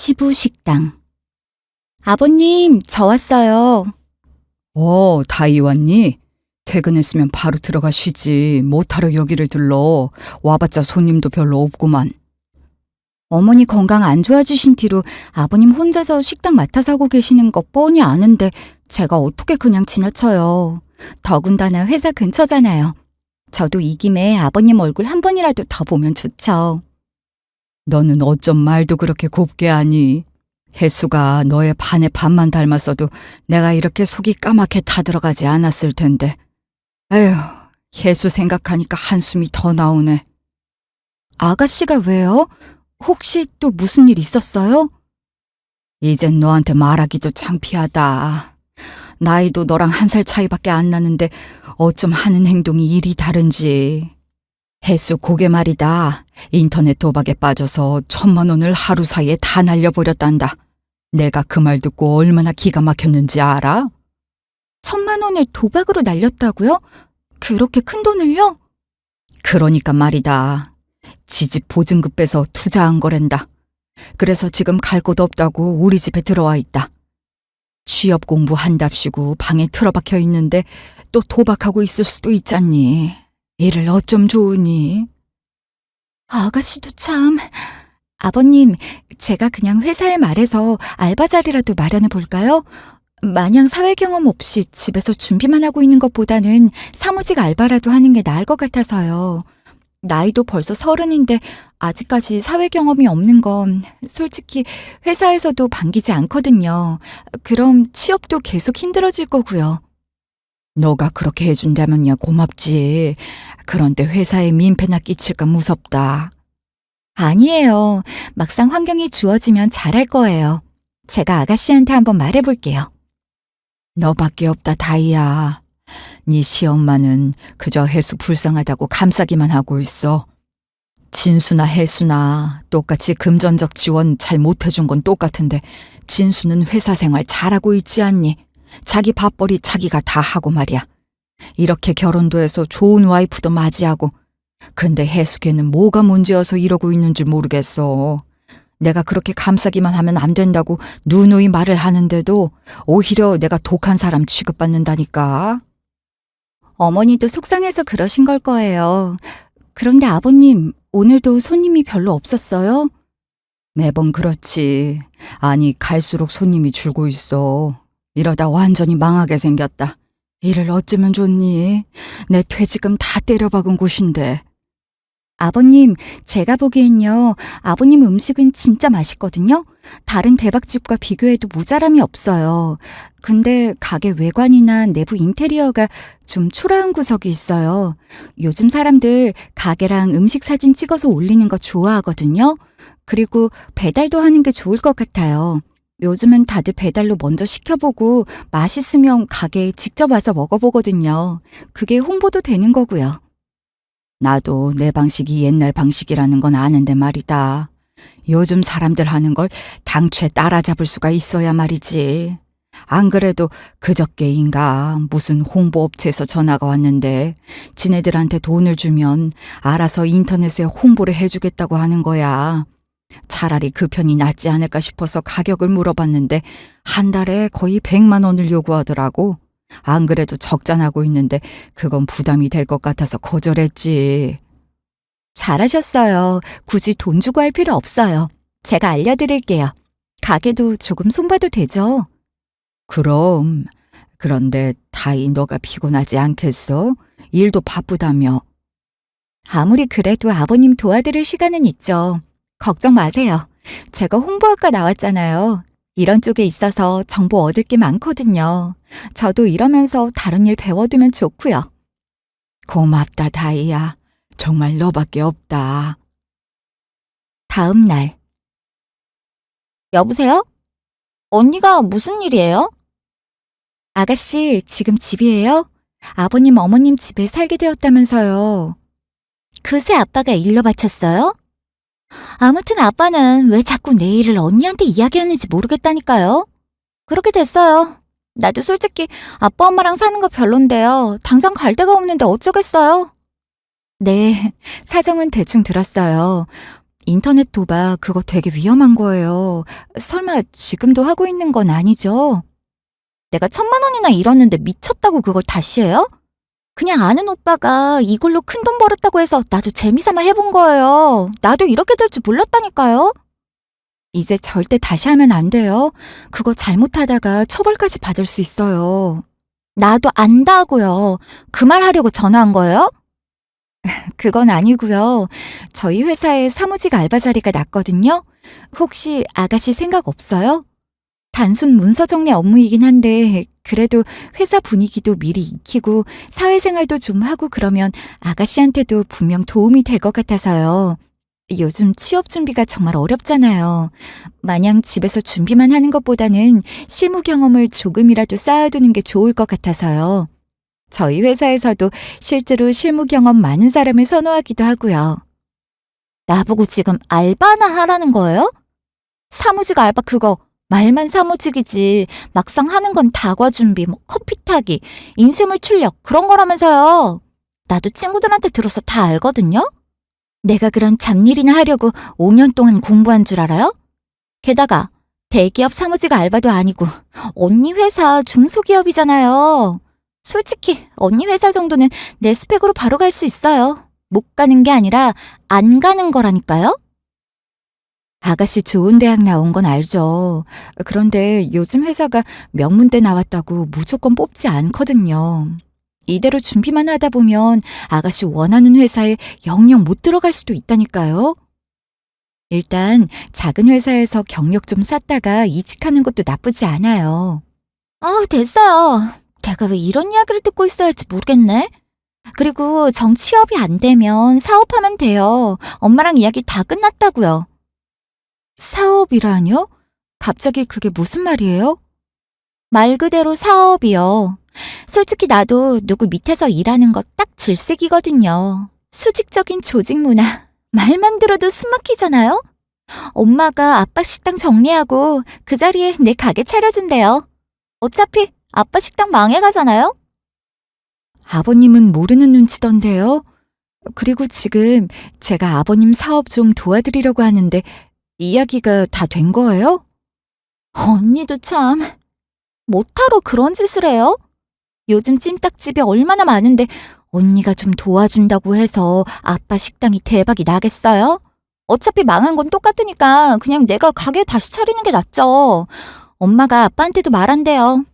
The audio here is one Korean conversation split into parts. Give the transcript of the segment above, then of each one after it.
시부식당. 아버님, 저 왔어요. 다이 왔니? 퇴근했으면 바로 들어가 쉬지. 뭐하러 여기를 들러. 와봤자 손님도 별로 없구만. 어머니 건강 안 좋아지신 뒤로 아버님 혼자서 식당 맡아서 하고 계시는 거 뻔히 아는데 제가 어떻게 그냥 지나쳐요. 더군다나 회사 근처잖아요. 저도 이 김에 아버님 얼굴 한 번이라도 더 보면 좋죠. 너는 어쩜 말도 그렇게 곱게 하니? 혜수가 너의 반의 반만 닮았어도 내가 이렇게 속이 까맣게 타들어가지 않았을 텐데. 에휴, 혜수 생각하니까 한숨이 더 나오네. 아가씨가 왜요? 혹시 또 무슨 일 있었어요? 이젠 너한테 말하기도 창피하다. 나이도 너랑 1살 차이밖에 안 나는데 어쩜 하는 행동이 이리 다른지. 혜수 고개 말이다. 인터넷 도박에 빠져서 1,000만 원을 하루 사이에 다 날려버렸단다. 내가 그 말 듣고 얼마나 기가 막혔는지 알아? 1,000만 원을 도박으로 날렸다고요? 그렇게 큰 돈을요? 그러니까 말이다. 지집 보증금 빼서 투자한 거란다. 그래서 지금 갈 곳 없다고 우리 집에 들어와 있다. 취업 공부한답시고 방에 틀어박혀 있는데 또 도박하고 있을 수도 있잖니. 이를 어쩜 좋으니? 아가씨도 참. 아버님, 제가 그냥 회사에 말해서 알바 자리라도 마련해 볼까요? 마냥 사회 경험 없이 집에서 준비만 하고 있는 것보다는 사무직 알바라도 하는 게 나을 것 같아서요. 나이도 벌써 30인데 아직까지 사회 경험이 없는 건 솔직히 회사에서도 반기지 않거든요. 그럼 취업도 계속 힘들어질 거고요. 너가 그렇게 해준다면야 고맙지. 그런데 회사에 민폐나 끼칠까 무섭다. 아니에요. 막상 환경이 주어지면 잘할 거예요. 제가 아가씨한테 한번 말해볼게요. 너밖에 없다, 다이야. 네 시엄마는 그저 혜수 불쌍하다고 감싸기만 하고 있어. 진수나 혜수나 똑같이 금전적 지원 잘 못해준 건 똑같은데 진수는 회사 생활 잘하고 있지 않니? 자기 밥벌이 자기가 다 하고 말이야. 이렇게 결혼도 해서 좋은 와이프도 맞이하고. 근데 혜수걔는 뭐가 문제여서 이러고 있는 줄 모르겠어. 내가 그렇게 감싸기만 하면 안 된다고 누누이 말을 하는데도 오히려 내가 독한 사람 취급받는다니까. 어머니도 속상해서 그러신 걸 거예요. 그런데 아버님, 오늘도 손님이 별로 없었어요? 매번 그렇지. 아니, 갈수록 손님이 줄고 있어. 이러다 완전히 망하게 생겼다. 일을 어쩌면 좋니? 내 퇴직금 다 때려박은 곳인데. 아버님, 제가 보기엔요, 아버님 음식은 진짜 맛있거든요? 다른 대박집과 비교해도 모자람이 없어요. 근데 가게 외관이나 내부 인테리어가 좀 초라한 구석이 있어요. 요즘 사람들 가게랑 음식 사진 찍어서 올리는 거 좋아하거든요? 그리고 배달도 하는 게 좋을 것 같아요. 요즘은 다들 배달로 먼저 시켜보고 맛있으면 가게에 직접 와서 먹어보거든요. 그게 홍보도 되는 거고요. 나도 내 방식이 옛날 방식이라는 건 아는데 말이다. 요즘 사람들 하는 걸 당최 따라잡을 수가 있어야 말이지. 안 그래도 그저께인가 무슨 홍보업체에서 전화가 왔는데 지네들한테 돈을 주면 알아서 인터넷에 홍보를 해주겠다고 하는 거야. 차라리 그 편이 낫지 않을까 싶어서 가격을 물어봤는데 한 달에 거의 100만 원을 요구하더라고. 안 그래도 적자나고 있는데 그건 부담이 될 것 같아서 거절했지. 잘하셨어요. 굳이 돈 주고 할 필요 없어요. 제가 알려드릴게요. 가게도 조금 손봐도 되죠? 그럼. 그런데 다이 너가 피곤하지 않겠어? 일도 바쁘다며. 아무리 그래도 아버님 도와드릴 시간은 있죠. 걱정 마세요. 제가 홍보학과 나왔잖아요. 이런 쪽에 있어서 정보 얻을 게 많거든요. 저도 이러면서 다른 일 배워두면 좋고요. 고맙다, 다이야. 정말 너밖에 없다. 다음 날. 여보세요? 언니가 무슨 일이에요? 아가씨, 지금 집이에요? 아버님, 어머님 집에 살게 되었다면서요. 그새 아빠가 일러 바쳤어요? 아무튼 아빠는 왜 자꾸 내 일을 언니한테 이야기하는지 모르겠다니까요. 그렇게 됐어요. 나도 솔직히 아빠 엄마랑 사는 거 별론데요. 당장 갈 데가 없는데 어쩌겠어요. 네, 사정은 대충 들었어요. 인터넷 도박 그거 되게 위험한 거예요. 설마 지금도 하고 있는 건 아니죠? 내가 1,000만 원이나 잃었는데 미쳤다고 그걸 다시 해요? 그냥 아는 오빠가 이걸로 큰돈 벌었다고 해서 나도 재미삼아 해본 거예요. 나도 이렇게 될 줄 몰랐다니까요. 이제 절대 다시 하면 안 돼요. 그거 잘못하다가 처벌까지 받을 수 있어요. 나도 안다고요. 그 말 하려고 전화한 거예요? 그건 아니고요. 저희 회사에 사무직 알바 자리가 났거든요. 혹시 아가씨 생각 없어요? 단순 문서 정리 업무이긴 한데 그래도 회사 분위기도 미리 익히고 사회생활도 좀 하고 그러면 아가씨한테도 분명 도움이 될 것 같아서요. 요즘 취업 준비가 정말 어렵잖아요. 마냥 집에서 준비만 하는 것보다는 실무 경험을 조금이라도 쌓아두는 게 좋을 것 같아서요. 저희 회사에서도 실제로 실무 경험 많은 사람을 선호하기도 하고요. 나보고 지금 알바나 하라는 거예요? 사무직 알바 그거 말만 사무직이지 막상 하는 건 다과 준비, 커피 타기, 인쇄물 출력 그런 거라면서요. 나도 친구들한테 들어서 다 알거든요. 내가 그런 잡일이나 하려고 5년 동안 공부한 줄 알아요? 게다가 대기업 사무직 알바도 아니고 언니 회사 중소기업이잖아요. 솔직히 언니 회사 정도는 내 스펙으로 바로 갈 수 있어요. 못 가는 게 아니라 안 가는 거라니까요. 아가씨 좋은 대학 나온 건 알죠. 그런데 요즘 회사가 명문대 나왔다고 무조건 뽑지 않거든요. 이대로 준비만 하다 보면 아가씨 원하는 회사에 영영 못 들어갈 수도 있다니까요. 일단 작은 회사에서 경력 좀 쌓다가 이직하는 것도 나쁘지 않아요. 됐어요. 내가 왜 이런 이야기를 듣고 있어야 할지 모르겠네. 그리고 정취업이 안 되면 사업하면 돼요. 엄마랑 이야기 다 끝났다고요. 사업이라뇨? 갑자기 그게 무슨 말이에요? 말 그대로 사업이요. 솔직히 나도 누구 밑에서 일하는 거 딱 질색이거든요. 수직적인 조직 문화. 말만 들어도 숨 막히잖아요? 엄마가 아빠 식당 정리하고 그 자리에 내 가게 차려준대요. 어차피 아빠 식당 망해가잖아요? 아버님은 모르는 눈치던데요? 그리고 지금 제가 아버님 사업 좀 도와드리려고 하는데 이야기가 다 된 거예요? 언니도 참 못하러 그런 짓을 해요? 요즘 찜닭집이 얼마나 많은데 언니가 좀 도와준다고 해서 아빠 식당이 대박이 나겠어요? 어차피 망한 건 똑같으니까 그냥 내가 가게 다시 차리는 게 낫죠. 엄마가 아빠한테도 말한대요.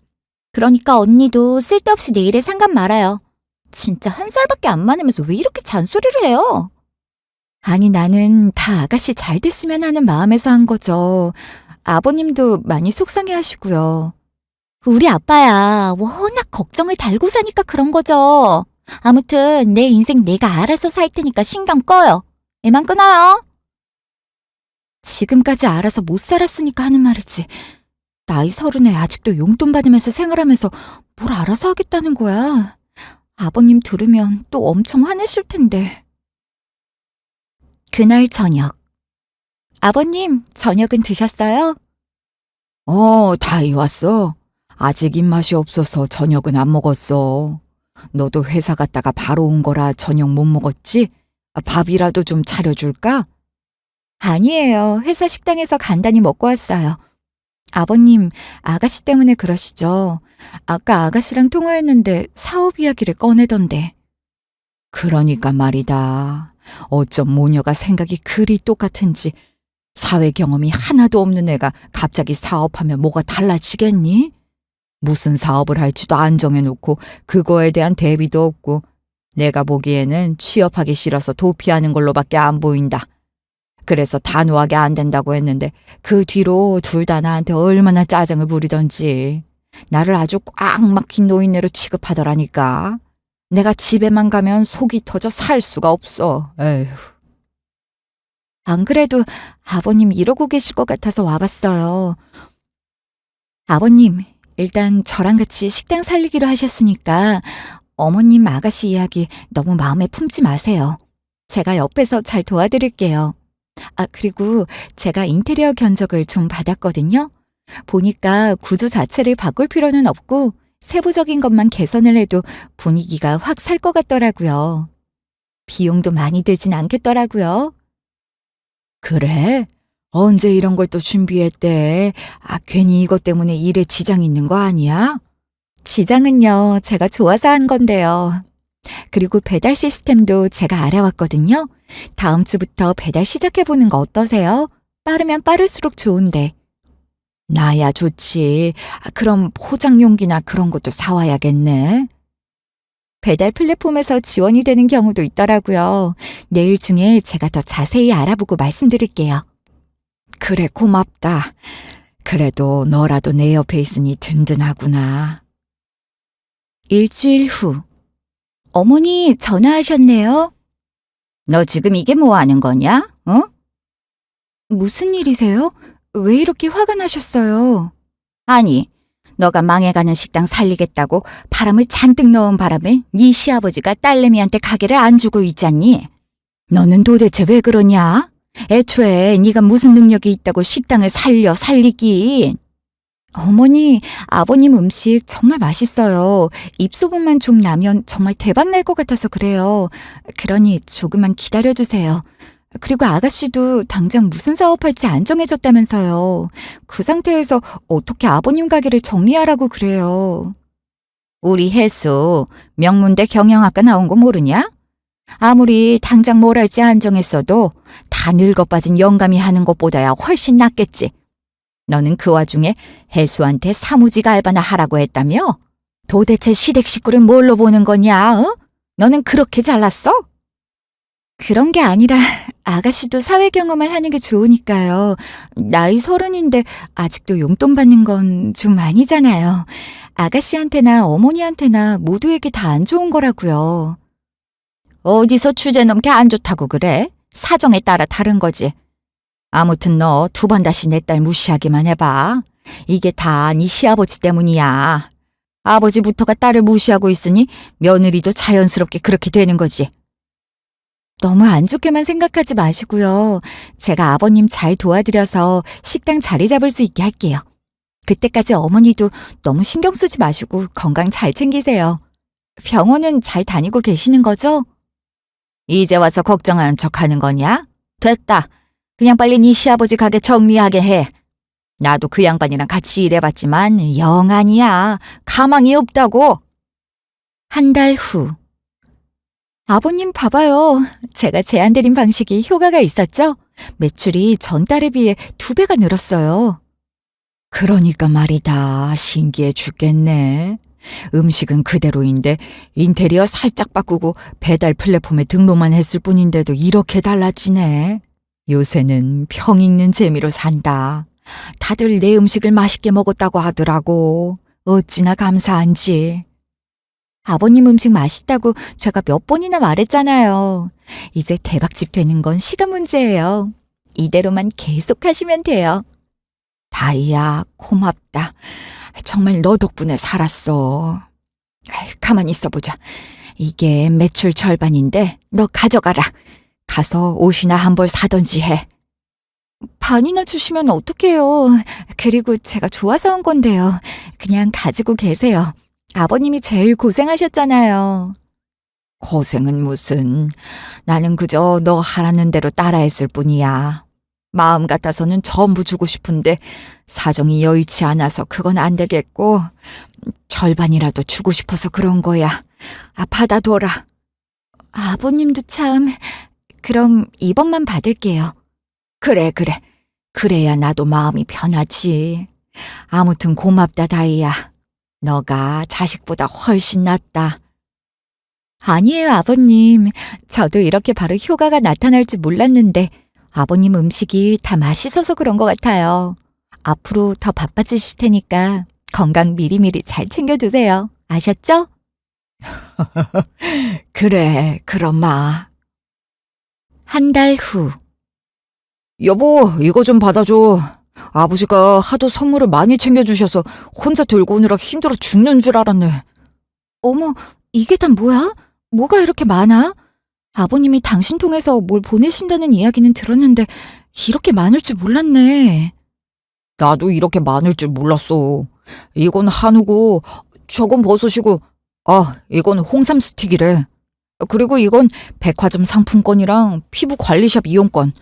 그러니까 언니도 쓸데없이 내 일에 상관 말아요. 진짜 1살밖에 안 많으면서 왜 이렇게 잔소리를 해요? 아니, 나는 다 아가씨 잘 됐으면 하는 마음에서 한 거죠. 아버님도 많이 속상해 하시고요. 우리 아빠야 워낙 걱정을 달고 사니까 그런 거죠. 아무튼 내 인생 내가 알아서 살 테니까 신경 꺼요. 애만 끊어요. 지금까지 알아서 못 살았으니까 하는 말이지. 나이 30에 아직도 용돈 받으면서 생활하면서 뭘 알아서 하겠다는 거야. 아버님 들으면 또 엄청 화내실 텐데. 그날 저녁. 아버님, 저녁은 드셨어요? 다이 왔어. 아직 입맛이 없어서 저녁은 안 먹었어. 너도 회사 갔다가 바로 온 거라 저녁 못 먹었지? 밥이라도 좀 차려줄까? 아니에요. 회사 식당에서 간단히 먹고 왔어요. 아버님, 아가씨 때문에 그러시죠? 아까 아가씨랑 통화했는데 사업 이야기를 꺼내던데. 그러니까 말이다. 어쩜 모녀가 생각이 그리 똑같은지. 사회 경험이 하나도 없는 애가 갑자기 사업하면 뭐가 달라지겠니? 무슨 사업을 할지도 안 정해놓고 그거에 대한 대비도 없고 내가 보기에는 취업하기 싫어서 도피하는 걸로밖에 안 보인다. 그래서 단호하게 안 된다고 했는데 그 뒤로 둘 다 나한테 얼마나 짜증을 부리던지 나를 아주 꽉 막힌 노인네로 취급하더라니까. 내가 집에만 가면 속이 터져 살 수가 없어. 에휴. 안 그래도 아버님 이러고 계실 것 같아서 와봤어요. 아버님, 일단 저랑 같이 식당 살리기로 하셨으니까 어머님 아가씨 이야기 너무 마음에 품지 마세요. 제가 옆에서 잘 도와드릴게요. 그리고 제가 인테리어 견적을 좀 받았거든요. 보니까 구조 자체를 바꿀 필요는 없고 세부적인 것만 개선을 해도 분위기가 확 살 것 같더라고요. 비용도 많이 들진 않겠더라고요. 그래? 언제 이런 걸 또 준비했대? 괜히 이것 때문에 일에 지장 있는 거 아니야? 지장은요, 제가 좋아서 한 건데요. 그리고 배달 시스템도 제가 알아왔거든요. 다음 주부터 배달 시작해보는 거 어떠세요? 빠르면 빠를수록 좋은데. 나야 좋지. 그럼 포장 용기나 그런 것도 사와야겠네. 배달 플랫폼에서 지원이 되는 경우도 있더라고요. 내일 중에 제가 더 자세히 알아보고 말씀드릴게요. 그래, 고맙다. 그래도 너라도 내 옆에 있으니 든든하구나. 일주일 후. 어머니 전화하셨네요. 너 지금 이게 뭐 하는 거냐? 어? 무슨 일이세요? 왜 이렇게 화가 나셨어요? 아니, 너가 망해가는 식당 살리겠다고 바람을 잔뜩 넣은 바람에 네 시아버지가 딸내미한테 가게를 안 주고 있잖니? 너는 도대체 왜 그러냐? 애초에 네가 무슨 능력이 있다고 식당을 살리긴. 어머니, 아버님 음식 정말 맛있어요. 입소문만 좀 나면 정말 대박 날 것 같아서 그래요. 그러니 조금만 기다려주세요. 그리고 아가씨도 당장 무슨 사업할지 안 정해졌다면서요. 그 상태에서 어떻게 아버님 가게를 정리하라고 그래요. 우리 혜수 명문대 경영학과 나온 거 모르냐? 아무리 당장 뭘 할지 안 정했어도 다 늙어빠진 영감이 하는 것보다야 훨씬 낫겠지. 너는 그 와중에 혜수한테 사무직 알바나 하라고 했다며? 도대체 시댁 식구를 뭘로 보는 거냐? 어? 너는 그렇게 잘났어? 그런 게 아니라 아가씨도 사회 경험을 하는 게 좋으니까요. 나이 30인데 아직도 용돈 받는 건 좀 아니잖아요. 아가씨한테나 어머니한테나 모두에게 다 안 좋은 거라고요. 어디서 주제넘게 안 좋다고 그래? 사정에 따라 다른 거지. 아무튼 너 2번 다시 내 딸 무시하기만 해봐. 이게 다 네 시아버지 때문이야. 아버지부터가 딸을 무시하고 있으니 며느리도 자연스럽게 그렇게 되는 거지. 너무 안 좋게만 생각하지 마시고요. 제가 아버님 잘 도와드려서 식당 자리 잡을 수 있게 할게요. 그때까지 어머니도 너무 신경 쓰지 마시고 건강 잘 챙기세요. 병원은 잘 다니고 계시는 거죠? 이제 와서 걱정하는 척 하는 거냐? 됐다. 그냥 빨리 네 시아버지 가게 정리하게 해. 나도 그 양반이랑 같이 일해봤지만 영 아니야. 가망이 없다고. 한 달 후. 아버님 봐봐요. 제가 제안드린 방식이 효과가 있었죠? 매출이 전달에 비해 2배가 늘었어요. 그러니까 말이다. 신기해 죽겠네. 음식은 그대로인데 인테리어 살짝 바꾸고 배달 플랫폼에 등록만 했을 뿐인데도 이렇게 달라지네. 요새는 평 읽는 재미로 산다. 다들 내 음식을 맛있게 먹었다고 하더라고. 어찌나 감사한지. 아버님 음식 맛있다고 제가 몇 번이나 말했잖아요. 이제 대박집 되는 건 시간 문제예요. 이대로만 계속 하시면 돼요. 다이야, 고맙다. 정말 너 덕분에 살았어. 가만히 있어보자. 이게 매출 절반인데 너 가져가라. 가서 옷이나 한 벌 사던지 해. 반이나 주시면 어떡해요. 그리고 제가 좋아서 한 건데요. 그냥 가지고 계세요. 아버님이 제일 고생하셨잖아요. 고생은 무슨. 나는 그저 너 하라는 대로 따라했을 뿐이야. 마음 같아서는 전부 주고 싶은데 사정이 여의치 않아서 그건 안 되겠고 절반이라도 주고 싶어서 그런 거야. 받아둬라. 아버님도 참... 그럼 이번만 받을게요. 그래. 그래야 나도 마음이 편하지. 아무튼 고맙다, 다이야. 너가 자식보다 훨씬 낫다. 아니에요, 아버님. 저도 이렇게 바로 효과가 나타날 줄 몰랐는데 아버님 음식이 다 맛있어서 그런 것 같아요. 앞으로 더 바빠지실 테니까 건강 미리미리 잘 챙겨주세요. 아셨죠? 그래, 그럼마. 한 달 후. 여보, 이거 좀 받아줘. 아버지가 하도 선물을 많이 챙겨주셔서 혼자 들고 오느라 힘들어 죽는 줄 알았네. 어머, 이게 다 뭐야? 뭐가 이렇게 많아? 아버님이 당신 통해서 뭘 보내신다는 이야기는 들었는데 이렇게 많을 줄 몰랐네. 나도 이렇게 많을 줄 몰랐어. 이건 한우고, 저건 버섯이고, 이건 홍삼 스틱이래. 그리고 이건 백화점 상품권이랑 피부 관리샵 이용권.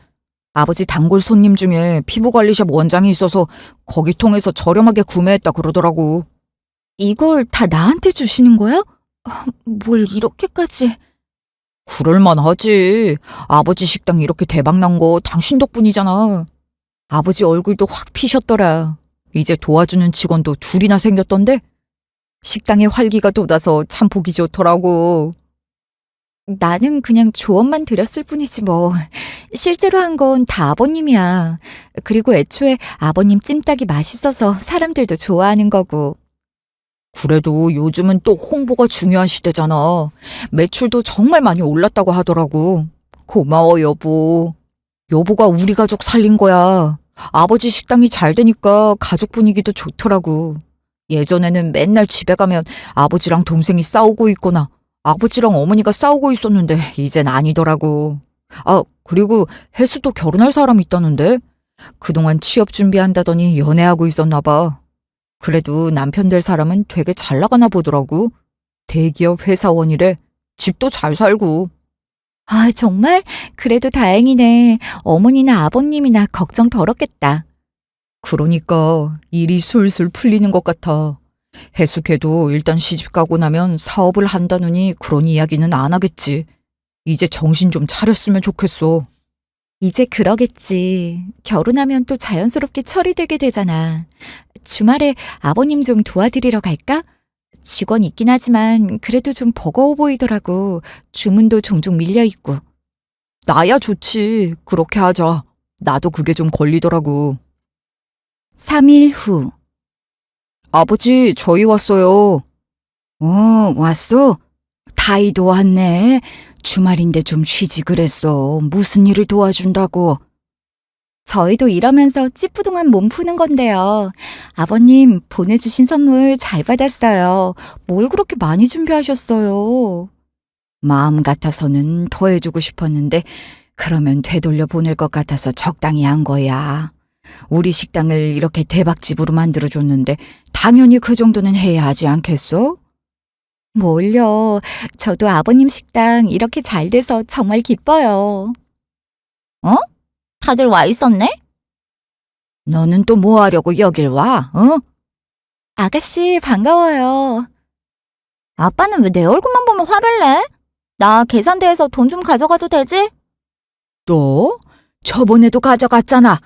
아버지 단골 손님 중에 피부관리샵 원장이 있어서 거기 통해서 저렴하게 구매했다 그러더라고. 이걸 다 나한테 주시는 거야? 뭘 이렇게까지. 그럴만 하지. 아버지 식당 이렇게 대박 난 거 당신 덕분이잖아. 아버지 얼굴도 확 피셨더라. 이제 도와주는 직원도 둘이나 생겼던데? 식당에 활기가 돋아서 참 보기 좋더라고. 나는 그냥 조언만 드렸을 뿐이지 뭐. 실제로 한 건 다 아버님이야. 그리고 애초에 아버님 찜닭이 맛있어서 사람들도 좋아하는 거고. 그래도 요즘은 또 홍보가 중요한 시대잖아. 매출도 정말 많이 올랐다고 하더라고. 고마워, 여보. 여보가 우리 가족 살린 거야. 아버지 식당이 잘 되니까 가족 분위기도 좋더라고. 예전에는 맨날 집에 가면 아버지랑 동생이 싸우고 있거나 아버지랑 어머니가 싸우고 있었는데 이젠 아니더라고. 아, 그리고 혜수도 결혼할 사람 있다는데? 그동안 취업 준비한다더니 연애하고 있었나 봐. 그래도 남편 될 사람은 되게 잘 나가나 보더라고. 대기업 회사원이래. 집도 잘 살고. 아, 정말? 그래도 다행이네. 어머니나 아버님이나 걱정 덜었겠다. 그러니까 일이 술술 풀리는 것 같아. 해숙해도 일단 시집 가고 나면 사업을 한다느니 그런 이야기는 안 하겠지. 이제 정신 좀 차렸으면 좋겠어. 이제 그러겠지. 결혼하면 또 자연스럽게 철이 들게 되잖아. 주말에 아버님 좀 도와드리러 갈까? 직원 있긴 하지만 그래도 좀 버거워 보이더라고. 주문도 종종 밀려있고. 나야 좋지. 그렇게 하자. 나도 그게 좀 걸리더라고. 3일 후. 아버지, 저희 왔어요. 왔어? 다이도 왔네. 주말인데 좀 쉬지 그랬어. 무슨 일을 도와준다고? 저희도 일하면서 찌뿌둥한 몸 푸는 건데요. 아버님 보내주신 선물 잘 받았어요. 뭘 그렇게 많이 준비하셨어요? 마음 같아서는 더 해주고 싶었는데 그러면 되돌려 보낼 것 같아서 적당히 한 거야. 우리 식당을 이렇게 대박집으로 만들어줬는데 당연히 그 정도는 해야 하지 않겠어? 뭘요. 저도 아버님 식당 이렇게 잘 돼서 정말 기뻐요. 어? 다들 와 있었네? 너는 또 뭐 하려고 여길 와, 어? 아가씨, 반가워요. 아빠는 왜 내 얼굴만 보면 화를 내? 나 계산대에서 돈 좀 가져가도 되지? 또? 저번에도 가져갔잖아.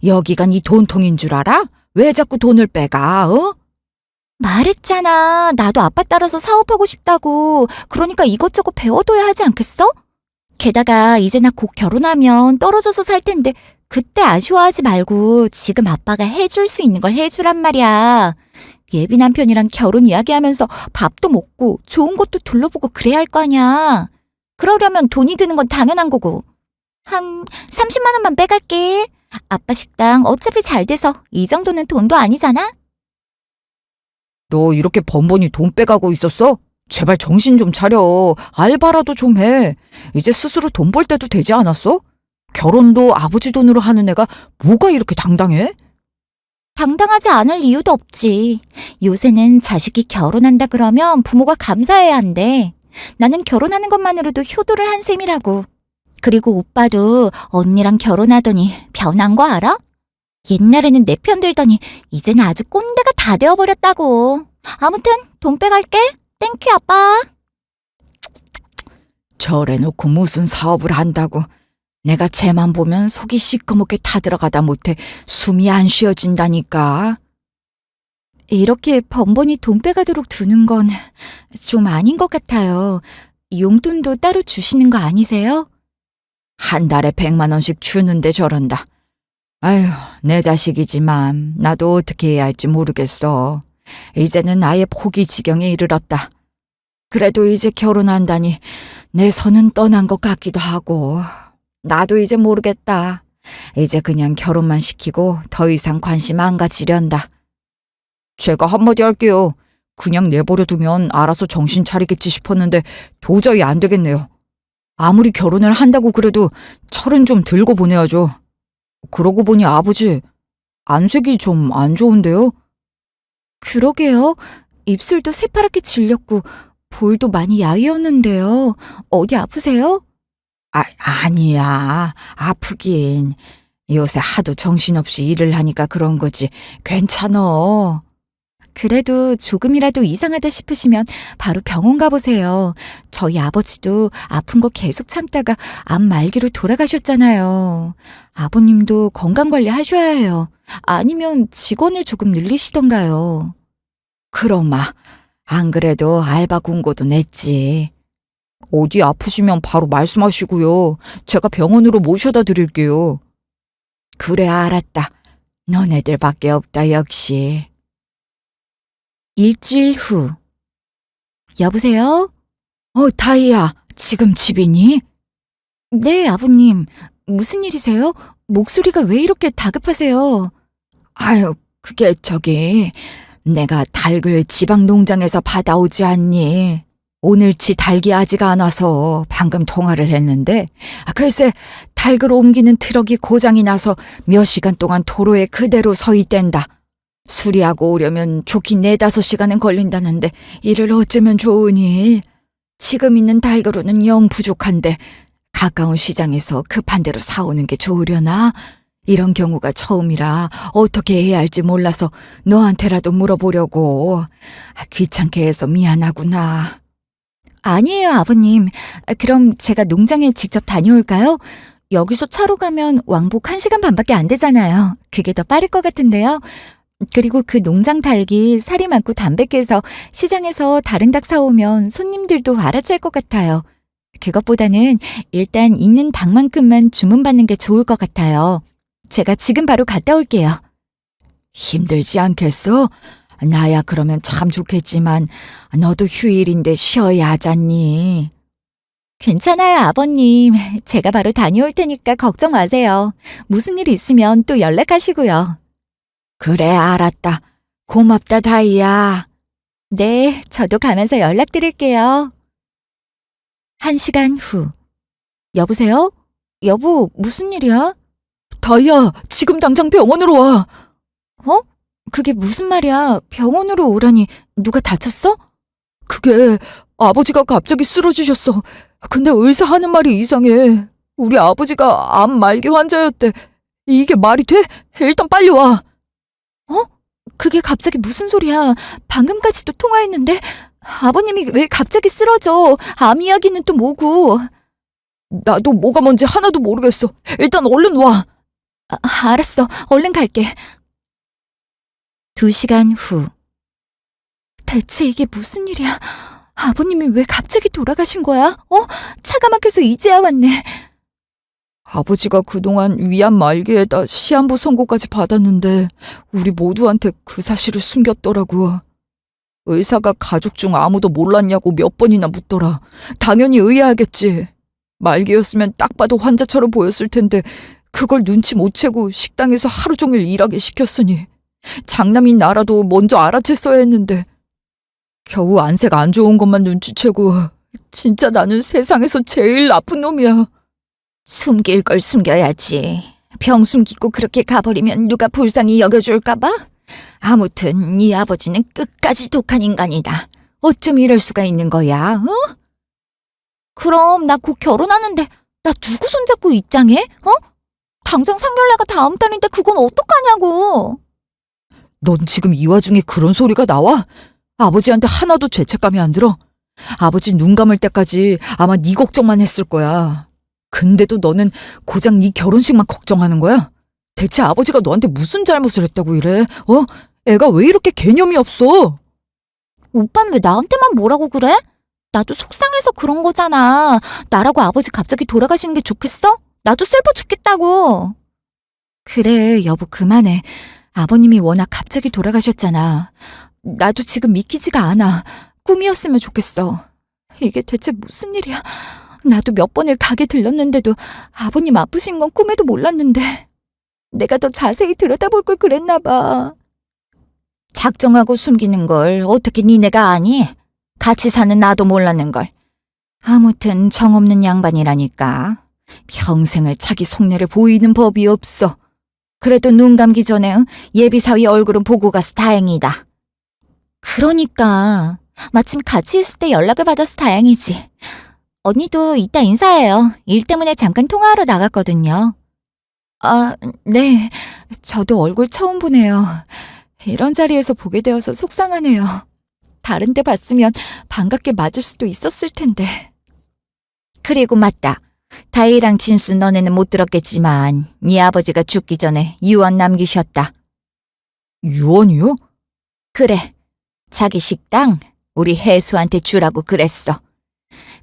여기가 네 돈통인 줄 알아? 왜 자꾸 돈을 빼가, 어? 말했잖아. 나도 아빠 따라서 사업하고 싶다고. 그러니까 이것저것 배워둬야 하지 않겠어? 게다가 이제 나 곧 결혼하면 떨어져서 살 텐데 그때 아쉬워하지 말고 지금 아빠가 해줄 수 있는 걸 해주란 말이야. 예비 남편이랑 결혼 이야기하면서 밥도 먹고 좋은 곳도 둘러보고 그래야 할 거 아니야. 그러려면 돈이 드는 건 당연한 거고. 한 30만 원만 빼갈게. 아빠 식당 어차피 잘 돼서 이 정도는 돈도 아니잖아. 너 이렇게 번번이 돈 빼가고 있었어? 제발 정신 좀 차려. 알바라도 좀 해. 이제 스스로 돈 벌 때도 되지 않았어? 결혼도 아버지 돈으로 하는 애가 뭐가 이렇게 당당해? 당당하지 않을 이유도 없지. 요새는 자식이 결혼한다 그러면 부모가 감사해야 한대. 나는 결혼하는 것만으로도 효도를 한 셈이라고. 그리고 오빠도 언니랑 결혼하더니 변한 거 알아? 옛날에는 내 편 들더니 이제는 아주 꼰대가 다 되어버렸다고. 아무튼 돈 빼갈게. 땡큐 아빠. 저래놓고 무슨 사업을 한다고. 내가 쟤만 보면 속이 시커멓게 타들어가다 못해 숨이 안 쉬어진다니까. 이렇게 번번이 돈 빼가도록 두는 건 좀 아닌 것 같아요. 용돈도 따로 주시는 거 아니세요? 한 달에 100만 원씩 주는데 저런다. 아휴, 내 자식이지만 나도 어떻게 해야 할지 모르겠어. 이제는 아예 포기 지경에 이르렀다. 그래도 이제 결혼한다니 내 선은 떠난 것 같기도 하고. 나도 이제 모르겠다. 이제 그냥 결혼만 시키고 더 이상 관심 안 가지련다. 제가 한마디 할게요. 그냥 내버려 두면 알아서 정신 차리겠지 싶었는데 도저히 안 되겠네요. 아무리 결혼을 한다고 그래도 철은 좀 들고 보내야죠. 그러고 보니 아버지, 안색이 좀 안 좋은데요? 그러게요. 입술도 새파랗게 질렸고 볼도 많이 야위었는데요. 어디 아프세요? 아니야. 아프긴. 요새 하도 정신없이 일을 하니까 그런 거지. 괜찮어. 그래도 조금이라도 이상하다 싶으시면 바로 병원 가보세요. 저희 아버지도 아픈 거 계속 참다가 암 말기로 돌아가셨잖아요. 아버님도 건강관리 하셔야 해요. 아니면 직원을 조금 늘리시던가요. 그럼아. 안 그래도 알바 공고도 냈지. 어디 아프시면 바로 말씀하시고요. 제가 병원으로 모셔다 드릴게요. 그래, 알았다. 너네들밖에 없다, 역시. 일주일 후. 여보세요? 다희야, 지금 집이니? 네, 아버님. 무슨 일이세요? 목소리가 왜 이렇게 다급하세요? 아유, 그게 내가 닭을 지방 농장에서 받아오지 않니? 오늘치 닭이 아직 안 와서 방금 통화를 했는데, 글쎄, 닭을 옮기는 트럭이 고장이 나서 몇 시간 동안 도로에 그대로 서 있댄다. 수리하고 오려면 좋긴 4~5시간은 걸린다는데 이를 어쩌면 좋으니? 지금 있는 닭으로는 영 부족한데 가까운 시장에서 급한 대로 사오는 게 좋으려나? 이런 경우가 처음이라 어떻게 해야 할지 몰라서 너한테라도 물어보려고. 귀찮게 해서 미안하구나. 아니에요, 아버님. 그럼 제가 농장에 직접 다녀올까요? 여기서 차로 가면 왕복 1시간 반밖에 안 되잖아요. 그게 더 빠를 것 같은데요. 그리고 그 농장 닭이 살이 많고 담백해서 시장에서 다른 닭 사오면 손님들도 알아챌 것 같아요. 그것보다는 일단 있는 닭만큼만 주문받는 게 좋을 것 같아요. 제가 지금 바로 갔다 올게요. 힘들지 않겠어? 나야 그러면 참 좋겠지만 너도 휴일인데 쉬어야 하잖니. 괜찮아요, 아버님. 제가 바로 다녀올 테니까 걱정 마세요. 무슨 일 있으면 또 연락하시고요. 그래, 알았다. 고맙다, 다희야. 네, 저도 가면서 연락드릴게요. 1시간 후. 여보세요? 여보, 무슨 일이야? 다희야, 지금 당장 병원으로 와. 그게 무슨 말이야? 병원으로 오라니 누가 다쳤어? 그게 아버지가 갑자기 쓰러지셨어. 근데 의사 하는 말이 이상해. 우리 아버지가 암 말기 환자였대. 이게 말이 돼? 일단 빨리 와. 그게 갑자기 무슨 소리야? 방금까지도 통화했는데 아버님이 왜 갑자기 쓰러져? 암 이야기는 또 뭐고? 나도 뭐가 뭔지 하나도 모르겠어. 일단 얼른 와. 알았어. 얼른 갈게. 2시간 후. 대체 이게 무슨 일이야? 아버님이 왜 갑자기 돌아가신 거야? 차가 막혀서 이제야 왔네. 아버지가 그동안 위암 말기에다 시한부 선고까지 받았는데 우리 모두한테 그 사실을 숨겼더라고. 의사가 가족 중 아무도 몰랐냐고 몇 번이나 묻더라. 당연히 의아하겠지. 말기였으면 딱 봐도 환자처럼 보였을 텐데 그걸 눈치 못 채고 식당에서 하루 종일 일하게 시켰으니 장남인 나라도 먼저 알아챘어야 했는데 겨우 안색 안 좋은 것만 눈치채고 진짜 나는 세상에서 제일 나쁜 놈이야. 숨길 걸 숨겨야지. 병 숨기고 그렇게 가버리면 누가 불쌍히 여겨줄까봐? 아무튼 네 아버지는 끝까지 독한 인간이다. 어쩜 이럴 수가 있는 거야, 그럼 나 곧 결혼하는데 나 누구 손잡고 입장해? 당장 상견례가 다음 달인데 그건 어떡하냐고. 넌 지금 이 와중에 그런 소리가 나와? 아버지한테 하나도 죄책감이 안 들어? 아버지 눈 감을 때까지 아마 네 걱정만 했을 거야. 근데도 너는 고작 네 결혼식만 걱정하는 거야? 대체 아버지가 너한테 무슨 잘못을 했다고 이래? 애가 왜 이렇게 개념이 없어? 오빠는 왜 나한테만 뭐라고 그래? 나도 속상해서 그런 거잖아. 나라고 아버지 갑자기 돌아가시는 게 좋겠어? 나도 슬퍼 죽겠다고. 그래, 여보 그만해. 아버님이 워낙 갑자기 돌아가셨잖아. 나도 지금 믿기지가 않아. 꿈이었으면 좋겠어. 이게 대체 무슨 일이야? 나도 몇 번을 가게 들렀는데도 아버님 아프신 건 꿈에도 몰랐는데 내가 더 자세히 들여다볼 걸 그랬나 봐. 작정하고 숨기는 걸 어떻게 니네가 아니? 같이 사는 나도 몰랐는 걸. 아무튼 정없는 양반이라니까. 평생을 자기 속내를 보이는 법이 없어. 그래도 눈 감기 전에 예비사위 얼굴은 보고 가서 다행이다. 그러니까 마침 같이 있을 때 연락을 받아서 다행이지. 언니도 이따 인사해요. 일 때문에 잠깐 통화하러 나갔거든요. 아, 네. 저도 얼굴 처음 보네요. 이런 자리에서 보게 되어서 속상하네요. 다른 데 봤으면 반갑게 맞을 수도 있었을 텐데. 그리고 맞다. 다희랑 진수 너네는 못 들었겠지만 네 아버지가 죽기 전에 유언 남기셨다. 유언이요? 그래. 자기 식당 우리 혜수한테 주라고 그랬어.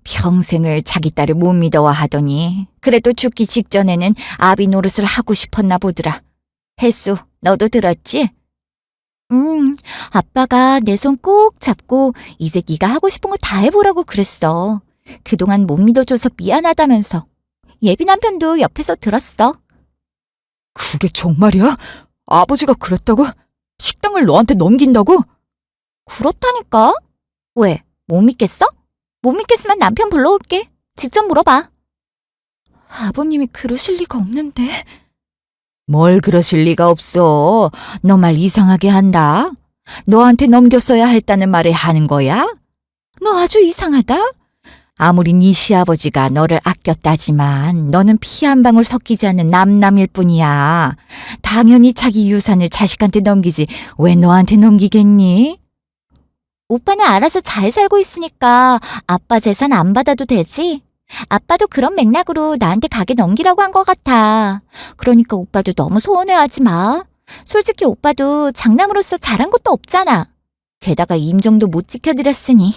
평생을 자기 딸을 못 믿어와 하더니 그래도 죽기 직전에는 아비 노릇을 하고 싶었나 보더라. 혜수, 너도 들었지? 아빠가 내 손 꼭 잡고 이제 네가 하고 싶은 거 다 해보라고 그랬어. 그동안 못 믿어줘서 미안하다면서. 예비 남편도 옆에서 들었어. 그게 정말이야? 아버지가 그랬다고? 식당을 너한테 넘긴다고? 그렇다니까? 왜? 못 믿겠어? 못 믿겠으면 남편 불러올게. 직접 물어봐. 아버님이 그러실 리가 없는데. 뭘 그러실 리가 없어. 너 말 이상하게 한다. 너한테 넘겼어야 했다는 말을 하는 거야? 너 아주 이상하다. 아무리 네 시아버지가 너를 아꼈다지만 너는 피 한 방울 섞이지 않는 남남일 뿐이야. 당연히 자기 유산을 자식한테 넘기지 왜 너한테 넘기겠니? 오빠는 알아서 잘 살고 있으니까 아빠 재산 안 받아도 되지? 아빠도 그런 맥락으로 나한테 가게 넘기라고 한 것 같아. 그러니까 오빠도 너무 소원해하지 마. 솔직히 오빠도 장남으로서 잘한 것도 없잖아. 게다가 임종도 못 지켜드렸으니.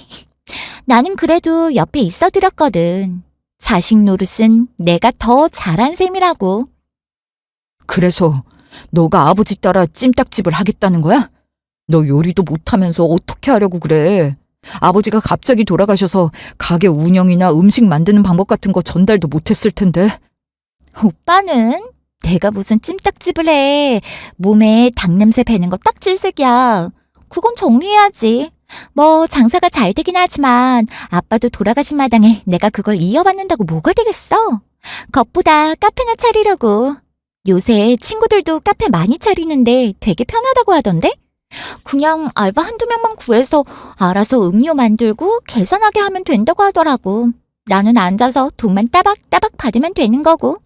나는 그래도 옆에 있어드렸거든. 자식 노릇은 내가 더 잘한 셈이라고. 그래서 너가 아버지 따라 찜닭집을 하겠다는 거야? 너 요리도 못하면서 어떻게 하려고 그래? 아버지가 갑자기 돌아가셔서 가게 운영이나 음식 만드는 방법 같은 거 전달도 못했을 텐데. 오빠는 내가 무슨 찜닭집을 해. 몸에 닭냄새 배는 거 딱 질색이야. 그건 정리해야지. 뭐 장사가 잘 되긴 하지만 아빠도 돌아가신 마당에 내가 그걸 이어받는다고 뭐가 되겠어. 겉보다 카페나 차리려고. 요새 친구들도 카페 많이 차리는데 되게 편하다고 하던데? 그냥 알바 한두 명만 구해서 알아서 음료 만들고 계산하게 하면 된다고 하더라고. 나는 앉아서 돈만 따박따박 받으면 되는 거고.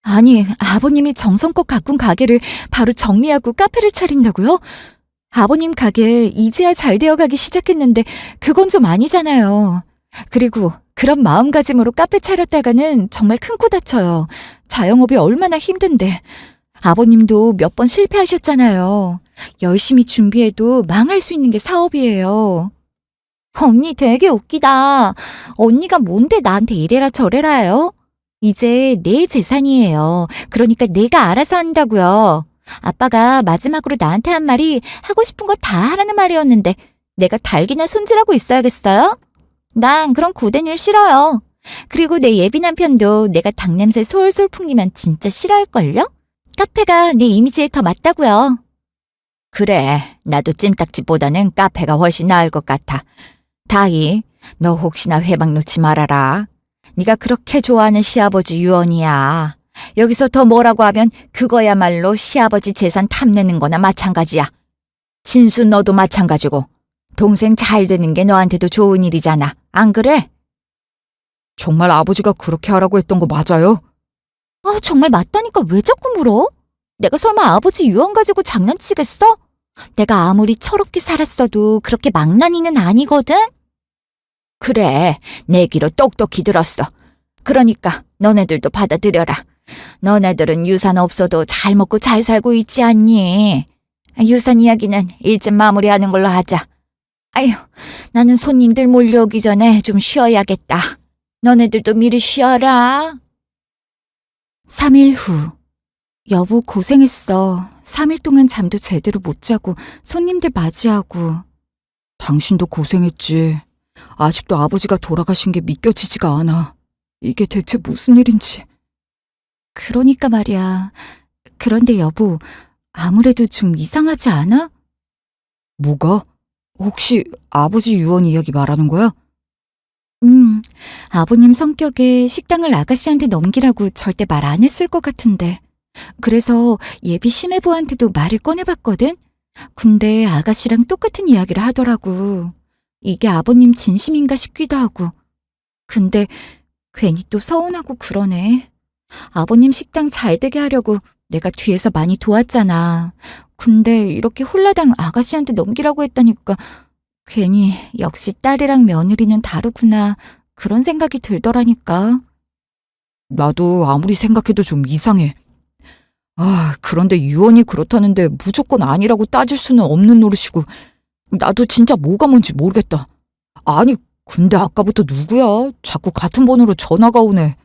아니, 아버님이 정성껏 가꾼 가게를 바로 정리하고 카페를 차린다고요? 아버님 가게 이제야 잘 되어가기 시작했는데 그건 좀 아니잖아요. 그리고 그런 마음가짐으로 카페 차렸다가는 정말 큰 코 다쳐요. 자영업이 얼마나 힘든데. 아버님도 몇 번 실패하셨잖아요. 열심히 준비해도 망할 수 있는 게 사업이에요. 언니 되게 웃기다. 언니가 뭔데 나한테 이래라 저래라 해요? 이제 내 재산이에요. 그러니까 내가 알아서 한다고요. 아빠가 마지막으로 나한테 한 말이 하고 싶은 거 다 하라는 말이었는데 내가 달기나 손질하고 있어야겠어요? 난 그런 고된 일 싫어요. 그리고 내 예비 남편도 내가 닭냄새 솔솔 풍기면 진짜 싫어할걸요? 카페가 내 이미지에 더 맞다고요. 그래, 나도 찜닭집보다는 카페가 훨씬 나을 것 같아. 다희, 너 혹시나 회방 놓지 말아라. 네가 그렇게 좋아하는 시아버지 유언이야. 여기서 더 뭐라고 하면 그거야말로 시아버지 재산 탐내는 거나 마찬가지야. 진수 너도 마찬가지고. 동생 잘 되는 게 너한테도 좋은 일이잖아. 안 그래? 정말 아버지가 그렇게 하라고 했던 거 맞아요? 정말 맞다니까 왜 자꾸 물어? 내가 설마 아버지 유언 가지고 장난치겠어? 내가 아무리 철없게 살았어도 그렇게 망나니는 아니거든? 그래, 내 귀로 똑똑히 들었어. 그러니까 너네들도 받아들여라. 너네들은 유산 없어도 잘 먹고 잘 살고 있지 않니? 유산 이야기는 이쯤 마무리하는 걸로 하자. 아휴, 나는 손님들 몰려오기 전에 좀 쉬어야겠다. 너네들도 미리 쉬어라. 3일 후. 여보 고생했어. 3일 동안 잠도 제대로 못 자고 손님들 맞이하고. 당신도 고생했지. 아직도 아버지가 돌아가신 게 믿겨지지가 않아. 이게 대체 무슨 일인지. 그러니까 말이야. 그런데 여보, 아무래도 좀 이상하지 않아? 뭐가? 혹시 아버지 유언 이야기 말하는 거야? 아버님 성격에 식당을 아가씨한테 넘기라고 절대 말 안 했을 것 같은데. 그래서 예비 심해부한테도 말을 꺼내봤거든? 근데 아가씨랑 똑같은 이야기를 하더라고. 이게 아버님 진심인가 싶기도 하고. 근데 괜히 또 서운하고 그러네. 아버님 식당 잘 되게 하려고 내가 뒤에서 많이 도왔잖아. 근데 이렇게 홀라당 아가씨한테 넘기라고 했다니까 괜히 역시 딸이랑 며느리는 다르구나 그런 생각이 들더라니까. 나도 아무리 생각해도 좀 이상해. 그런데 유언이 그렇다는데 무조건 아니라고 따질 수는 없는 노릇이고, 나도 진짜 뭐가 뭔지 모르겠다. 아니, 근데 아까부터 누구야? 자꾸 같은 번호로 전화가 오네.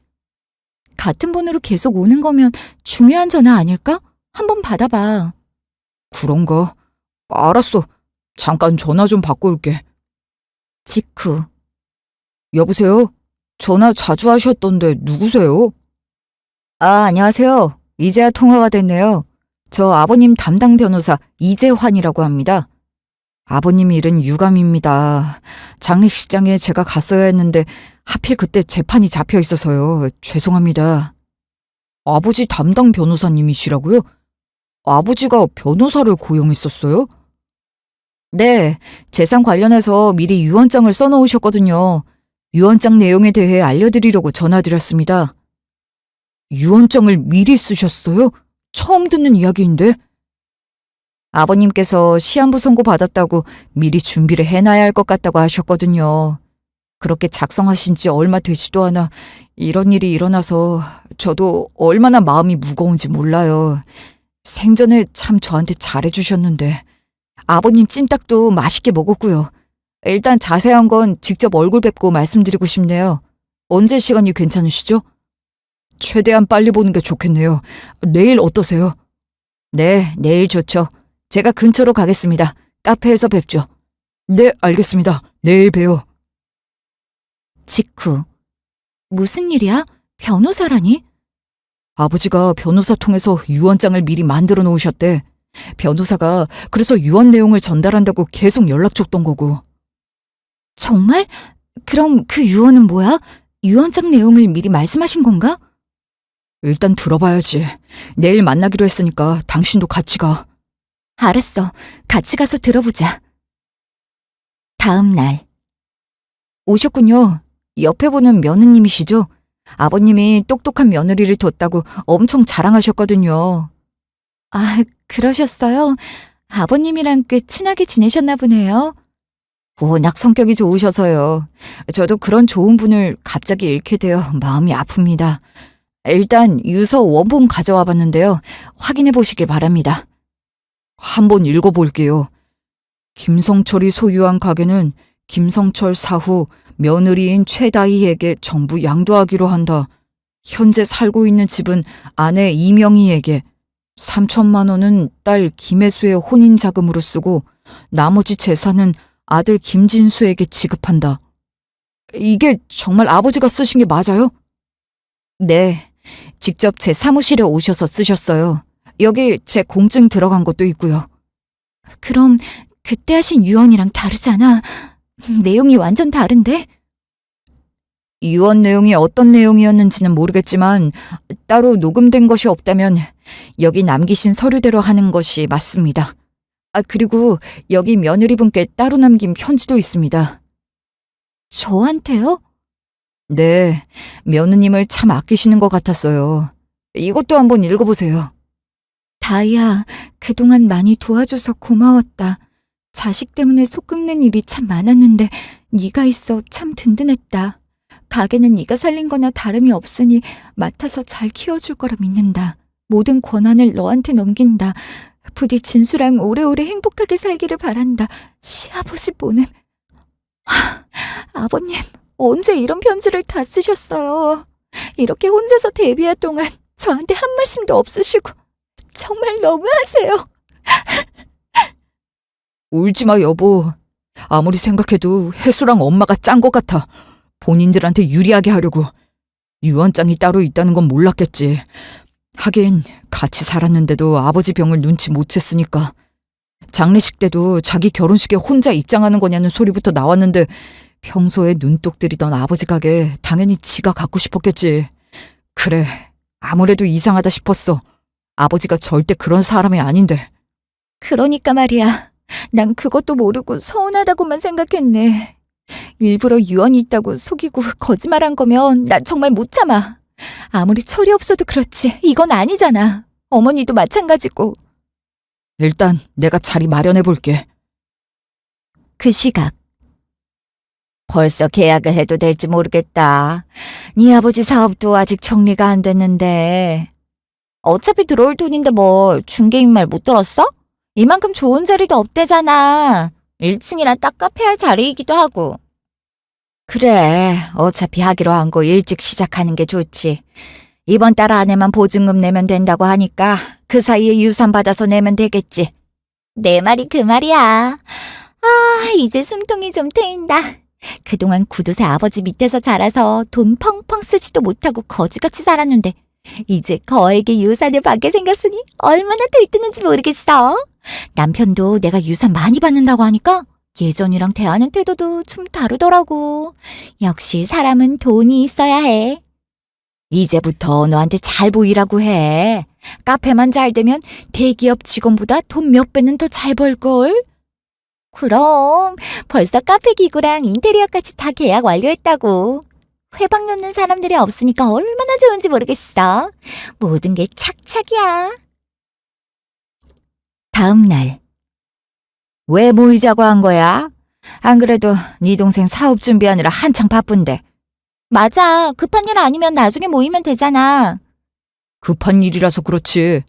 같은 번호로 계속 오는 거면 중요한 전화 아닐까? 한번 받아봐. 그런가? 알았어. 잠깐 전화 좀 받고 올게. 직후. 여보세요? 전화 자주 하셨던데 누구세요? 안녕하세요. 이제야 통화가 됐네요. 저 아버님 담당 변호사 이재환이라고 합니다. 아버님 일은 유감입니다. 장례식장에 제가 갔어야 했는데 하필 그때 재판이 잡혀 있어서요. 죄송합니다. 아버지 담당 변호사님이시라고요? 아버지가 변호사를 고용했었어요? 네, 재산 관련해서 미리 유언장을 써놓으셨거든요. 유언장 내용에 대해 알려드리려고 전화드렸습니다. 유언장을 미리 쓰셨어요? 처음 듣는 이야기인데? 아버님께서 시한부 선고 받았다고 미리 준비를 해놔야 할 것 같다고 하셨거든요. 그렇게 작성하신 지 얼마 되지도 않아 이런 일이 일어나서 저도 얼마나 마음이 무거운지 몰라요. 생전에 참 저한테 잘해주셨는데. 아버님 찜닭도 맛있게 먹었고요. 일단 자세한 건 직접 얼굴 뵙고 말씀드리고 싶네요. 언제 시간이 괜찮으시죠? 최대한 빨리 보는 게 좋겠네요. 내일 어떠세요? 네, 내일 좋죠. 제가 근처로 가겠습니다. 카페에서 뵙죠. 네, 알겠습니다. 내일 봬요. 직후. 무슨 일이야? 변호사라니? 아버지가 변호사 통해서 유언장을 미리 만들어 놓으셨대. 변호사가 그래서 유언 내용을 전달한다고 계속 연락 줬던 거고. 정말? 그럼 그 유언은 뭐야? 유언장 내용을 미리 말씀하신 건가? 일단 들어봐야지. 내일 만나기로 했으니까 당신도 같이 가. 알았어. 같이 가서 들어보자. 다음 날. 오셨군요. 옆에 보는 며느님이시죠? 아버님이 똑똑한 며느리를 뒀다고 엄청 자랑하셨거든요. 아, 그러셨어요? 아버님이랑 꽤 친하게 지내셨나 보네요. 워낙 성격이 좋으셔서요. 저도 그런 좋은 분을 갑자기 잃게 되어 마음이 아픕니다. 일단 유서 원본 가져와 봤는데요. 확인해 보시길 바랍니다. 한번 읽어볼게요. 김성철이 소유한 가게는 김성철 사후 며느리인 최다희에게 전부 양도하기로 한다. 현재 살고 있는 집은 아내 이명희에게 3천만 원은 딸 김혜수의 혼인 자금으로 쓰고 나머지 재산은 아들 김진수에게 지급한다. 이게 정말 아버지가 쓰신 게 맞아요? 네. 직접 제 사무실에 오셔서 쓰셨어요. 여기 제 공증 들어간 것도 있고요. 그럼 그때 하신 유언이랑 다르잖아. 내용이 완전 다른데? 유언 내용이 어떤 내용이었는지는 모르겠지만 따로 녹음된 것이 없다면 여기 남기신 서류대로 하는 것이 맞습니다. 그리고 여기 며느리분께 따로 남긴 편지도 있습니다. 저한테요? 네, 며느님을 참 아끼시는 것 같았어요. 이것도 한번 읽어보세요. 다이야, 그동안 많이 도와줘서 고마웠다. 자식 때문에 속 끓는 일이 참 많았는데 네가 있어 참 든든했다. 가게는 네가 살린 거나 다름이 없으니 맡아서 잘 키워줄 거라 믿는다. 모든 권한을 너한테 넘긴다. 부디 진수랑 오래오래 행복하게 살기를 바란다. 시아버지 보냄. 아버님, 언제 이런 편지를 다 쓰셨어요? 이렇게 혼자서 데뷔할 동안 저한테 한 말씀도 없으시고 정말 너무하세요. 울지마 여보. 아무리 생각해도 혜수랑 엄마가 짠 것 같아. 본인들한테 유리하게 하려고. 유언장이 따로 있다는 건 몰랐겠지. 하긴 같이 살았는데도 아버지 병을 눈치 못 챘으니까. 장례식 때도 자기 결혼식에 혼자 입장하는 거냐는 소리부터 나왔는데 평소에 눈독 들이던 아버지 가게 당연히 지가 갖고 싶었겠지. 그래, 아무래도 이상하다 싶었어. 아버지가 절대 그런 사람이 아닌데. 그러니까 말이야. 난 그것도 모르고 서운하다고만 생각했네. 일부러 유언이 있다고 속이고 거짓말한 거면 난 정말 못 참아. 아무리 철이 없어도 그렇지 이건 아니잖아. 어머니도 마찬가지고. 일단 내가 자리 마련해 볼게. 그 시각. 벌써 계약을 해도 될지 모르겠다. 네 아버지 사업도 아직 정리가 안 됐는데. 어차피 들어올 돈인데 뭘 중개인 말 못 들었어? 이만큼 좋은 자리도 없대잖아. 1층이라 딱 카페할 자리이기도 하고. 그래, 어차피 하기로 한 거 일찍 시작하는 게 좋지. 이번 달 안에만 보증금 내면 된다고 하니까 그 사이에 유산 받아서 내면 되겠지. 내 말이 그 말이야. 아, 이제 숨통이 좀 트인다. 그동안 구두쇠 아버지 밑에서 자라서 돈 펑펑 쓰지도 못하고 거지같이 살았는데 이제 거액의 유산을 받게 생겼으니 얼마나 들뜨는지 모르겠어. 남편도 내가 유산 많이 받는다고 하니까 예전이랑 대하는 태도도 좀 다르더라고. 역시 사람은 돈이 있어야 해. 이제부터 너한테 잘 보이라고 해. 카페만 잘 되면 대기업 직원보다 돈 몇 배는 더 잘 벌걸. 그럼 벌써 카페 기구랑 인테리어까지 다 계약 완료했다고. 회방 놓는 사람들이 없으니까 얼마나 좋은지 모르겠어. 모든 게 착착이야. 다음 날. 왜 모이자고 한 거야? 안 그래도 네 동생 사업 준비하느라 한창 바쁜데. 맞아. 급한 일 아니면 나중에 모이면 되잖아. 급한 일이라서 그렇지.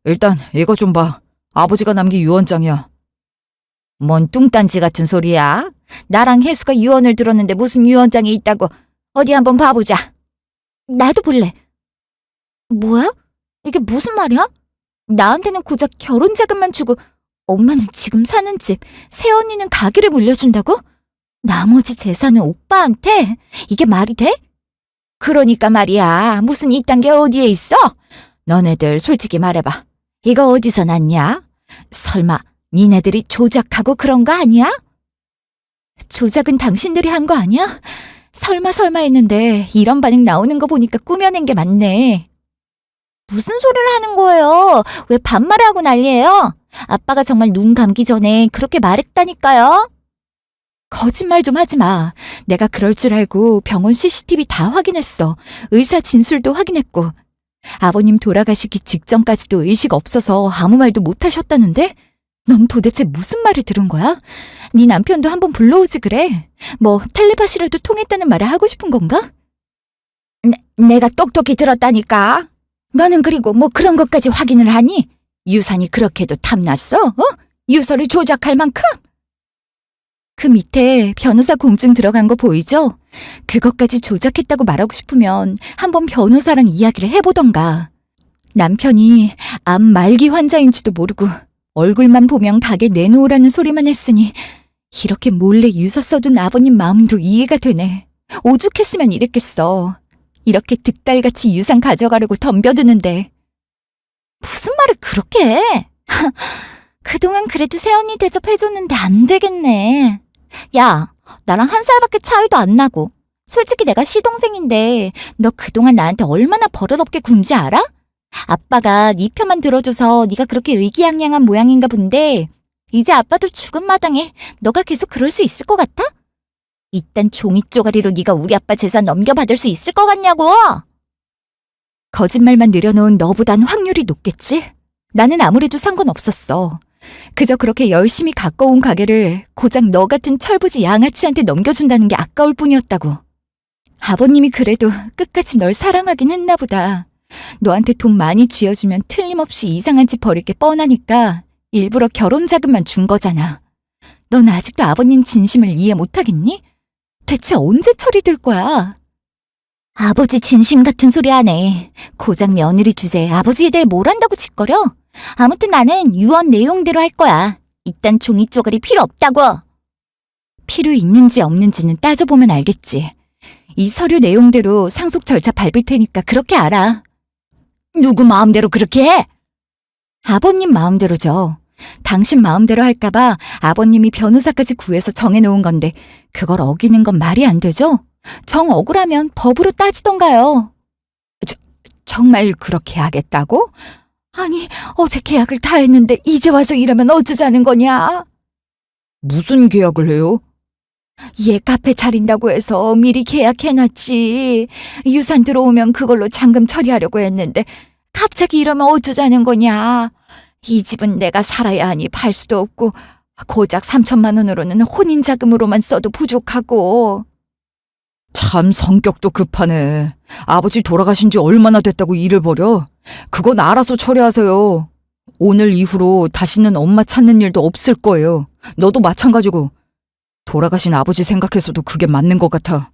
일단 이거 좀 봐. 아버지가 남긴 유언장이야. 뭔 뚱딴지 같은 소리야? 나랑 혜수가 유언을 들었는데 무슨 유언장이 있다고. 어디 한번 봐보자. 나도 볼래. 뭐야? 이게 무슨 말이야? 나한테는 고작 결혼 자금만 주고 엄마는 지금 사는 집, 새언니는 가게를 물려준다고? 나머지 재산은 오빠한테? 이게 말이 돼? 그러니까 말이야. 무슨 이딴 게 어디에 있어? 너네들 솔직히 말해봐. 이거 어디서 났냐? 설마 니네들이 조작하고 그런 거 아니야? 조작은 당신들이 한 거 아니야? 설마 했는데 이런 반응 나오는 거 보니까 꾸며낸 게 맞네. 무슨 소리를 하는 거예요? 왜 반말을 하고 난리예요? 아빠가 정말 눈 감기 전에 그렇게 말했다니까요. 거짓말 좀 하지 마. 내가 그럴 줄 알고 병원 CCTV 다 확인했어. 의사 진술도 확인했고. 아버님 돌아가시기 직전까지도 의식 없어서 아무 말도 못 하셨다는데? 넌 도대체 무슨 말을 들은 거야? 네 남편도 한번 불러오지 그래. 뭐 텔레파시라도 통했다는 말을 하고 싶은 건가? 내가 똑똑히 들었다니까. 너는 그리고 뭐 그런 것까지 확인을 하니? 유산이 그렇게도 탐났어? 어? 유서를 조작할 만큼? 그 밑에 변호사 공증 들어간 거 보이죠? 그것까지 조작했다고 말하고 싶으면 한번 변호사랑 이야기를 해보던가. 남편이 암 말기 환자인지도 모르고 얼굴만 보면 가게 내놓으라는 소리만 했으니 이렇게 몰래 유서 써둔 아버님 마음도 이해가 되네. 오죽했으면 이랬겠어. 이렇게 득달같이 유산 가져가려고 덤벼드는데. 무슨 말을 그렇게 해? 그동안 그래도 새언니 대접해줬는데 안 되겠네. 야, 나랑 1살밖에 차이도 안 나고. 솔직히 내가 시동생인데 너 그동안 나한테 얼마나 버릇없게 군지 알아? 아빠가 네 편만 들어줘서 네가 그렇게 의기양양한 모양인가 본데 이제 아빠도 죽은 마당에 너가 계속 그럴 수 있을 것 같아? 이딴 종이 쪼가리로 네가 우리 아빠 재산 넘겨받을 수 있을 것 같냐고. 거짓말만 늘여놓은 너보단 확률이 높겠지? 나는 아무래도 상관없었어. 그저 그렇게 열심히 가꿔온 가게를 고작 너 같은 철부지 양아치한테 넘겨준다는 게 아까울 뿐이었다고. 아버님이 그래도 끝까지 널 사랑하긴 했나 보다. 너한테 돈 많이 쥐어주면 틀림없이 이상한 짓 벌일 게 뻔하니까 일부러 결혼 자금만 준 거잖아. 넌 아직도 아버님 진심을 이해 못하겠니? 대체 언제 철이 들 거야? 아버지 진심 같은 소리 하네. 고작 며느리 주제에 아버지에 대해 뭘 한다고 짓거려? 아무튼 나는 유언 내용대로 할 거야. 이딴 종이 쪼가리 필요 없다고. 필요 있는지 없는지는 따져보면 알겠지. 이 서류 내용대로 상속 절차 밟을 테니까 그렇게 알아. 누구 마음대로 그렇게 해? 아버님 마음대로죠. 당신 마음대로 할까봐 아버님이 변호사까지 구해서 정해놓은 건데 그걸 어기는 건 말이 안 되죠? 정 억울하면 법으로 따지던가요. 정말 그렇게 하겠다고? 아니, 어제 계약을 다 했는데 이제 와서 이러면 어쩌자는 거냐? 무슨 계약을 해요? 얘 카페 차린다고 해서 미리 계약해놨지. 유산 들어오면 그걸로 잔금 처리하려고 했는데 갑자기 이러면 어쩌자는 거냐. 이 집은 내가 살아야 하니 팔 수도 없고 고작 3천만 원으로는 혼인 자금으로만 써도 부족하고. 참 성격도 급하네. 아버지 돌아가신 지 얼마나 됐다고 일을 벌여? 그건 알아서 처리하세요. 오늘 이후로 다시는 엄마 찾는 일도 없을 거예요. 너도 마찬가지고. 돌아가신 아버지 생각해서도 그게 맞는 것 같아.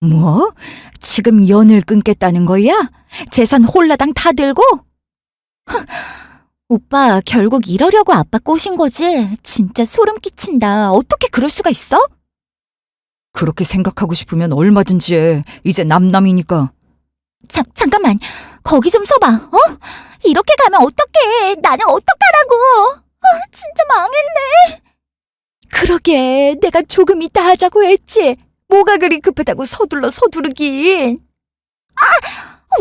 뭐? 지금 연을 끊겠다는 거야? 재산 홀라당 다 들고? 오빠, 결국 이러려고 아빠 꼬신 거지? 진짜 소름 끼친다. 어떻게 그럴 수가 있어? 그렇게 생각하고 싶으면 얼마든지 해. 이제 남남이니까. 잠깐만. 거기 좀 서봐. 어? 이렇게 가면 어떡해. 나는 어떡하라고. 진짜 망했네. 그러게 내가 조금 이따 하자고 했지. 뭐가 그리 급하다고 서두르긴.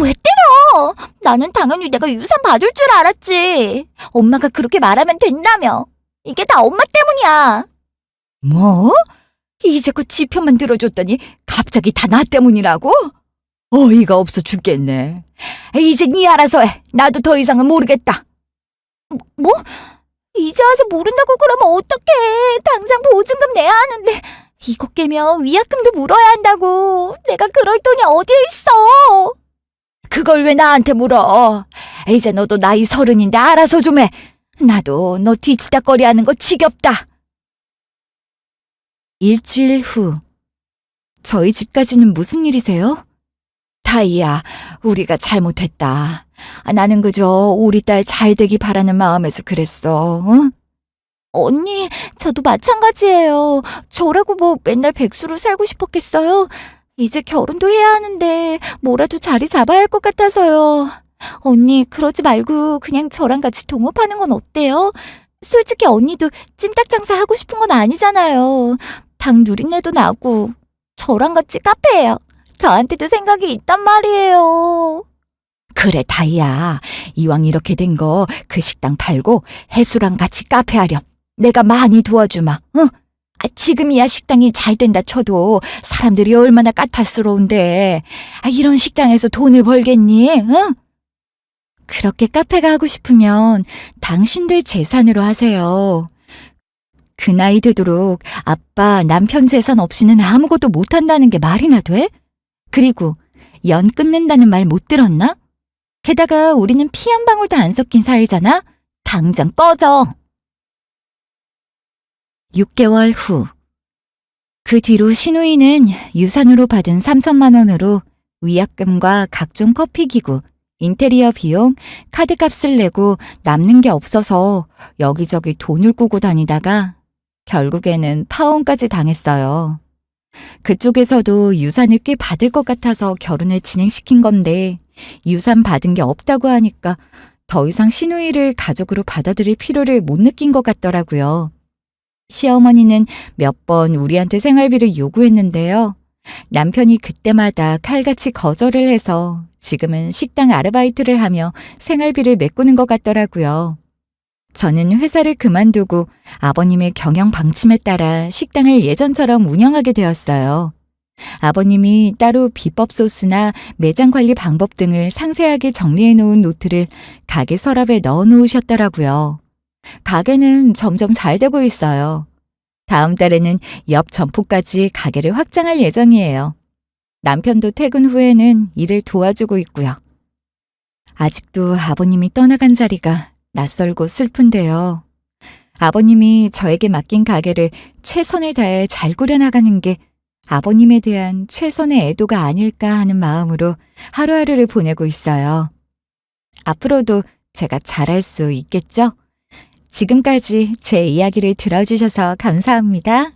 왜 때려? 나는 당연히 내가 유산 받을 줄 알았지. 엄마가 그렇게 말하면 된다며. 이게 다 엄마 때문이야. 뭐? 이제껏 지 편만 들어줬더니 갑자기 다 나 때문이라고? 어이가 없어 죽겠네. 이제 네 알아서 해. 나도 더 이상은 모르겠다. 뭐? 이제 와서 모른다고 그러면 어떡해. 당장 보증금 내야 하는데 이거 깨면 위약금도 물어야 한다고. 내가 그럴 돈이 어디에 있어. 그걸 왜 나한테 물어? 이제 너도 나이 30인데 알아서 좀 해. 나도 너 뒤치다거리 하는 거 지겹다. 일주일 후. 저희 집까지는 무슨 일이세요? 다이야, 우리가 잘못했다. 나는 그저 우리 딸 잘 되기 바라는 마음에서 그랬어. 응? 언니, 저도 마찬가지예요. 저라고 뭐 맨날 백수로 살고 싶었겠어요? 이제 결혼도 해야 하는데 뭐라도 자리 잡아야 할 것 같아서요. 언니, 그러지 말고 그냥 저랑 같이 동업하는 건 어때요? 솔직히 언니도 찜닭 장사 하고 싶은 건 아니잖아요. 닭 누린내도 나고. 저랑 같이 카페예요. 저한테도 생각이 있단 말이에요. 그래, 다이야. 이왕 이렇게 된 거 그 식당 팔고 혜수랑 같이 카페 하렴. 내가 많이 도와주마. 응? 지금이야 식당이 잘 된다 쳐도 사람들이 얼마나 까탈스러운데. 이런 식당에서 돈을 벌겠니? 응? 그렇게 카페가 하고 싶으면 당신들 재산으로 하세요. 그 나이 되도록 아빠, 남편 재산 없이는 아무것도 못한다는 게 말이나 돼? 그리고 연 끊는다는 말 못 들었나? 게다가 우리는 피 한 방울도 안 섞인 사이잖아? 당장 꺼져! 6개월 후. 그 뒤로 신우이는 유산으로 받은 3천만 원으로 위약금과 각종 커피기구, 인테리어 비용, 카드값을 내고 남는 게 없어서 여기저기 돈을 꾸고 다니다가 결국에는 파혼까지 당했어요. 그쪽에서도 유산을 꽤 받을 것 같아서 결혼을 진행시킨 건데 유산 받은 게 없다고 하니까 더 이상 신우이를 가족으로 받아들일 필요를 못 느낀 것 같더라고요. 시어머니는 몇 번 우리한테 생활비를 요구했는데요. 남편이 그때마다 칼같이 거절을 해서 지금은 식당 아르바이트를 하며 생활비를 메꾸는 것 같더라고요. 저는 회사를 그만두고 아버님의 경영 방침에 따라 식당을 예전처럼 운영하게 되었어요. 아버님이 따로 비법 소스나 매장 관리 방법 등을 상세하게 정리해 놓은 노트를 가게 서랍에 넣어 놓으셨더라고요. 가게는 점점 잘 되고 있어요. 다음 달에는 옆 점포까지 가게를 확장할 예정이에요. 남편도 퇴근 후에는 일을 도와주고 있고요. 아직도 아버님이 떠나간 자리가 낯설고 슬픈데요. 아버님이 저에게 맡긴 가게를 최선을 다해 잘 꾸려나가는 게 아버님에 대한 최선의 애도가 아닐까 하는 마음으로 하루하루를 보내고 있어요. 앞으로도 제가 잘할 수 있겠죠? 지금까지 제 이야기를 들어주셔서 감사합니다.